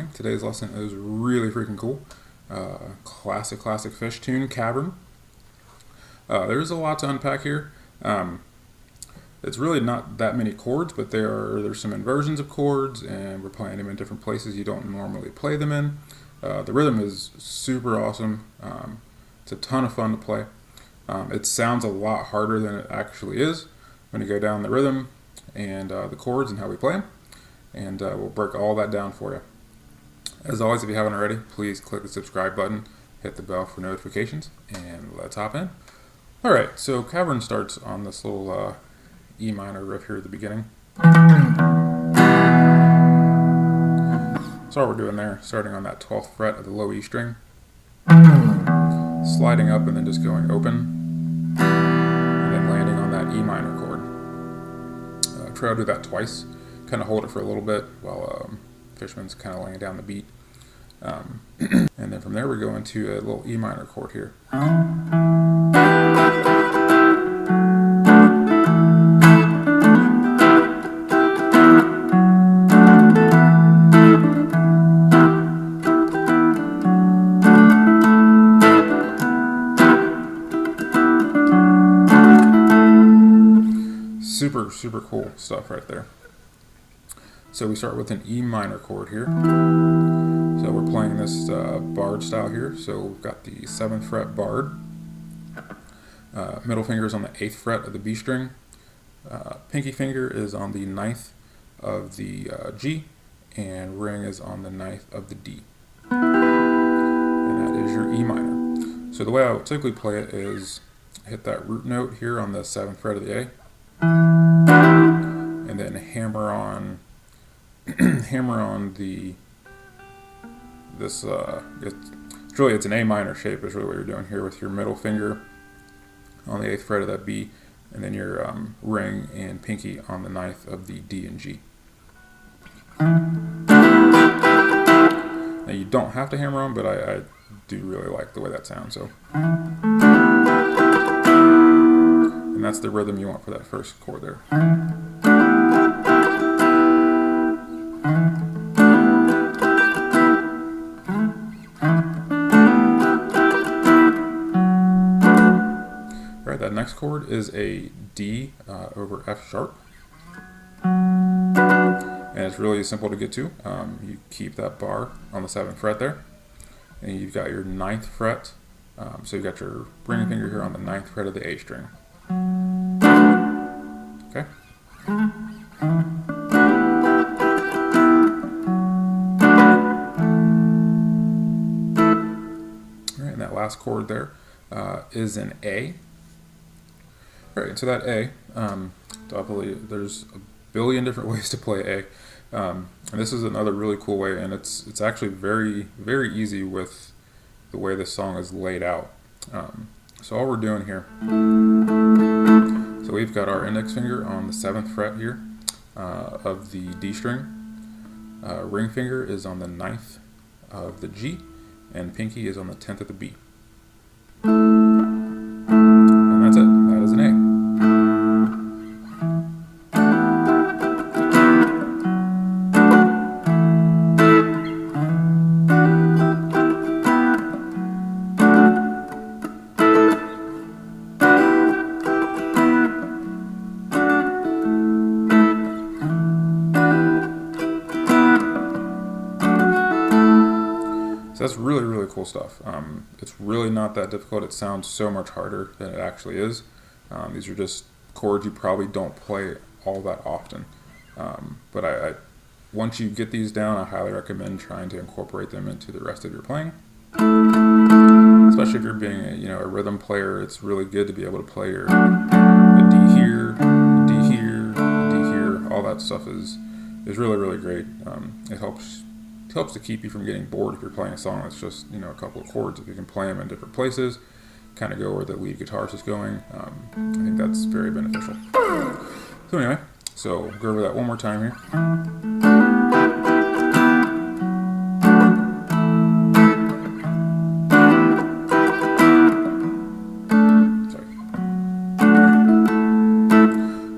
joining. Today's lesson is really freaking cool. Classic Phish tune, Cavern. There's a lot to unpack here. It's really not that many chords, but there's some inversions of chords, and we're playing them in different places you don't normally play them in. The rhythm is super awesome. It's a ton of fun to play. It sounds a lot harder than it actually is when you go down the rhythm and the chords and how we play them. And we'll break all that down for you. As always, if you haven't already, please click the subscribe button, hit the bell for notifications, and let's hop in. Alright, so Cavern starts on this little E minor riff here at the beginning. So all we're doing there, starting on that 12th fret of the low E string, sliding up and then just going open, and then landing on that E minor chord. Try to do that twice. Kind of hold it for a little bit while Fishman's kind of laying down the beat. And then from there we go into a little E minor chord here. Super cool stuff right there. So we start with an E minor chord here. So we're playing this barred style here. So we've got the 7th fret barred. Middle finger is on the 8th fret of the B string. Pinky finger is on the 9th of the G. And ring is on the 9th of the D. And that is your E minor. So the way I would typically play it is hit that root note here on the 7th fret of the A. And then hammer on it's an A minor shape is really what you're doing here with your middle finger on the 8th fret of that B, and then your ring and pinky on the 9th of the D and G. Now you don't have to hammer on, but I do really like the way that sounds. So, and that's the rhythm you want for that first chord there. Alright, that next chord is a D over F sharp. And it's really simple to get to. You keep that bar on the 7th fret there. And you've got your 9th fret. So you've got your ring finger here on the 9th fret of the A string. Okay. Alright, and that last chord there is an A. Alright, so that A, definitely there's a billion different ways to play A. And this is another really cool way, and it's actually very, very easy with the way this song is laid out. So all we're doing here, so we've got our index finger on the 7th fret here of the D string. Ring finger is on the 9th of the G, and pinky is on the 10th of the B. And that's it. That is an A. So that's really, really cool stuff. It's really not that difficult. It sounds so much harder than it actually is. These are just chords you probably don't play all that often. But once you get these down, I highly recommend trying to incorporate them into the rest of your playing. Especially if you're being a rhythm player, it's really good to be able to play a D here, a D here, a D here. All that stuff is really, really great. It helps to keep you from getting bored if you're playing a song that's just a couple of chords. If you can play them in different places, kind of go where the lead guitarist is going, I think that's very beneficial. So anyway, so go over that one more time here.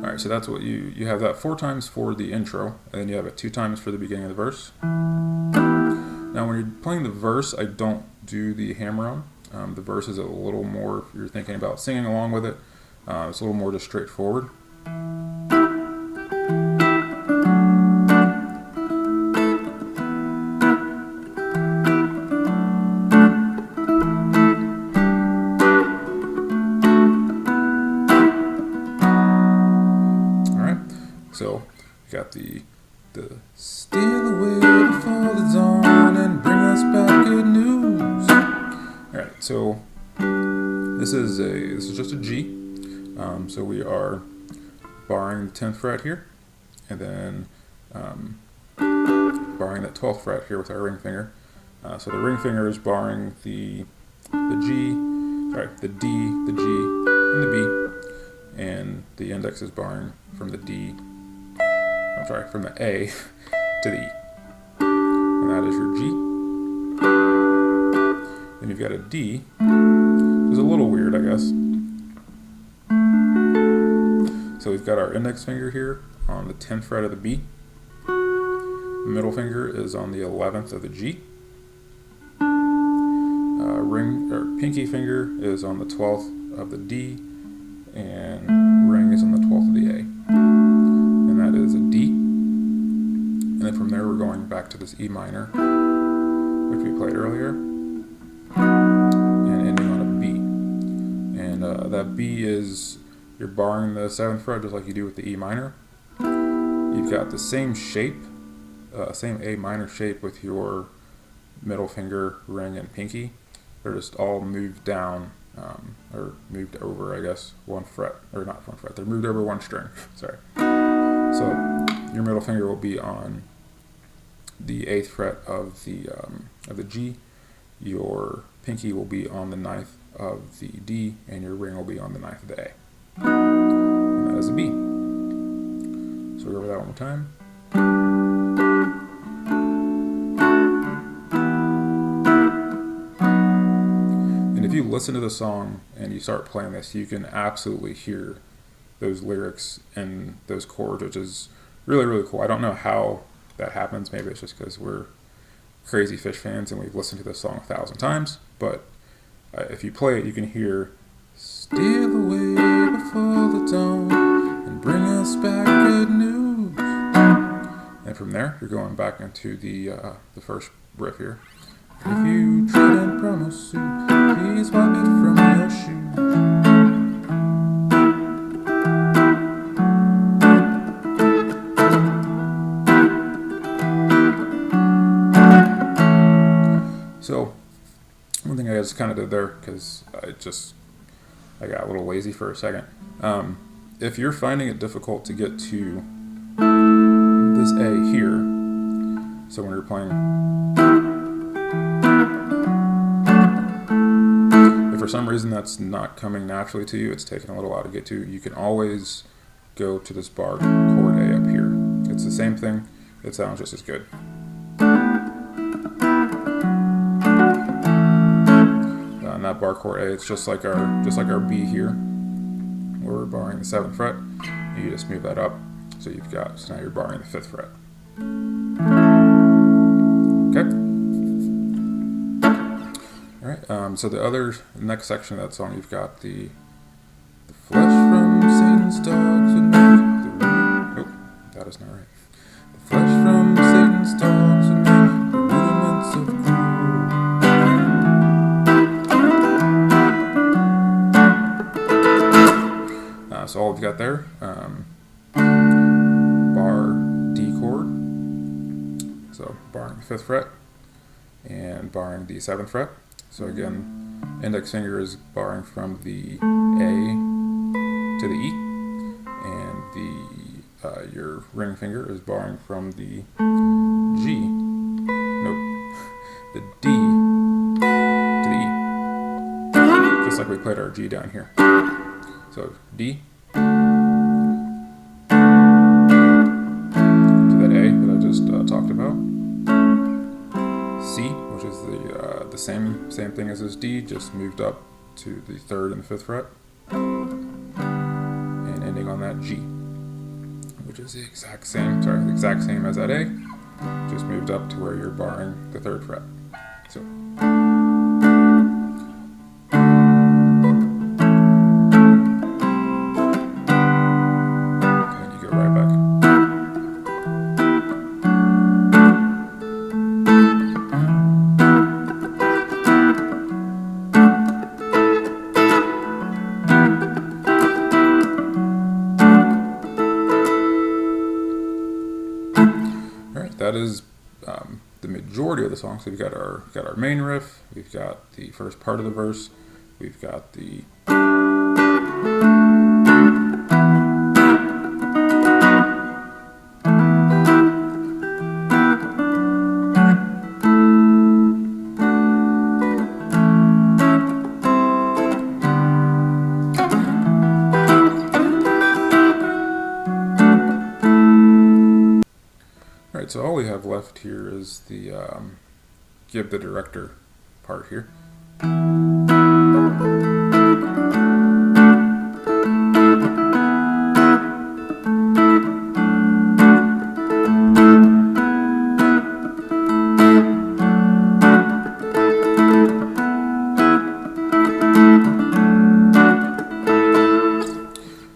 Alright, so that's what you have that 4 times for the intro, and then you have it 2 times for the beginning of the verse. Now when you're playing the verse, I don't do the hammer on. The verse is a little more, if you're thinking about singing along with it, it's a little more just straightforward. So you got the steal away before the dawn and bring us back good news. All right, so this is just a G. So we are barring the 10th fret here, and then barring that 12th fret here with our ring finger. So the ring finger is barring the G, the D, the G, and the B, and the index is barring from the D. From the A to the E. And that is your G. Then you've got a D, which is a little weird, I guess. So we've got our index finger here on the 10th fret of the B. The middle finger is on the 11th of the G. Pinky finger is on the 12th of the D. And ring is on the 12th of the A. And that is a D. And then from there we're going back to this E minor, which we played earlier, and ending on a B. And that B is, you're barring the 7th fret just like you do with the E minor. You've got the same shape, same A minor shape with your middle finger, ring, and pinky. They're just all moved down, or moved over, I guess, one fret, or not one fret, they're moved over one string, sorry. So your middle finger will be on the 8th fret of the G, your pinky will be on the 9th of the D, and your ring will be on the 9th of the A. And that is a B. So we'll go over that one more time. And if you listen to the song and you start playing this, you can absolutely hear those lyrics and those chords, which is really, really cool. I don't know how that happens. Maybe it's just because we're crazy Phish fans and we've listened to this song 1,000 times. But if you play it, you can hear steal away before the dawn and bring us back good news. And from there, you're going back into the first riff here. If you tread in promo suit, please wipe it from your shoe. So, one thing I just kind of did there, because I got a little lazy for a second. If you're finding it difficult to get to this A here, so when you're playing, if for some reason that's not coming naturally to you, it's taking a little while to get to, you can always go to this bar chord A up here. It's the same thing, it sounds just as good. And that bar chord A, it's just like our B here, where we're barring the 7th fret. You just move that up, so now you're barring the 5th fret. Okay. All right. So the next section of that song, you've got the flesh from Satan's dogs would make the nope, that is not right. The flesh from Satan's dogs would make the rudiments of gruel. So all we've got there, bar D chord, so barring the 5th fret, and barring the 7th fret. So again, index finger is barring from the A to the E, and your ring finger is barring from the the D to the E, just like we played our G down here. So D to that A that I just talked about. C, which is the same thing as this D, just moved up to the 3rd and the 5th fret, and ending on that G, which is the exact same as that A, just moved up to where you're barring the 3rd fret. So. And you go right back. Alright, that is the majority of the song. So we've got our main riff, we've got the first part of the verse, we've got the Alright, so all we have left here is the give the director part here.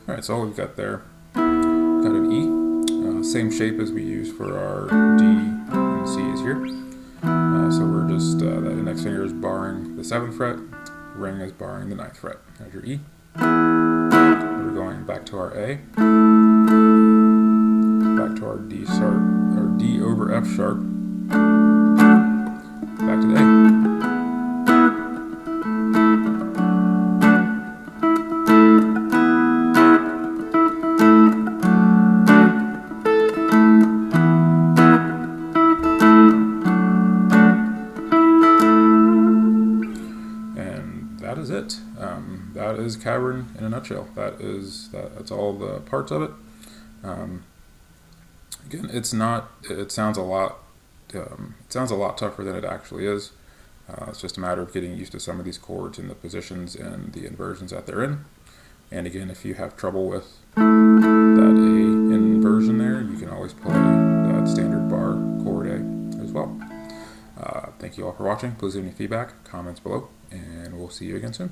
Alright, so all we've got there. Got an E. Same shape as we use for our D and C's here. So we're just, that index finger is barring the 7th fret, ring is barring the 9th fret. There's your E. We're going back to our A, back to our D sharp, or D over F sharp, back to the A. That is it. That is Cavern in a nutshell. That's all the parts of it. Again, it sounds a lot tougher than it actually is. It's just a matter of getting used to some of these chords and the positions and the inversions that they're in. And again, if you have trouble with that A inversion there, you can always play that standard bar chord A as well. Thank you all for watching. Please leave any feedback, comments below, and we'll see you again soon.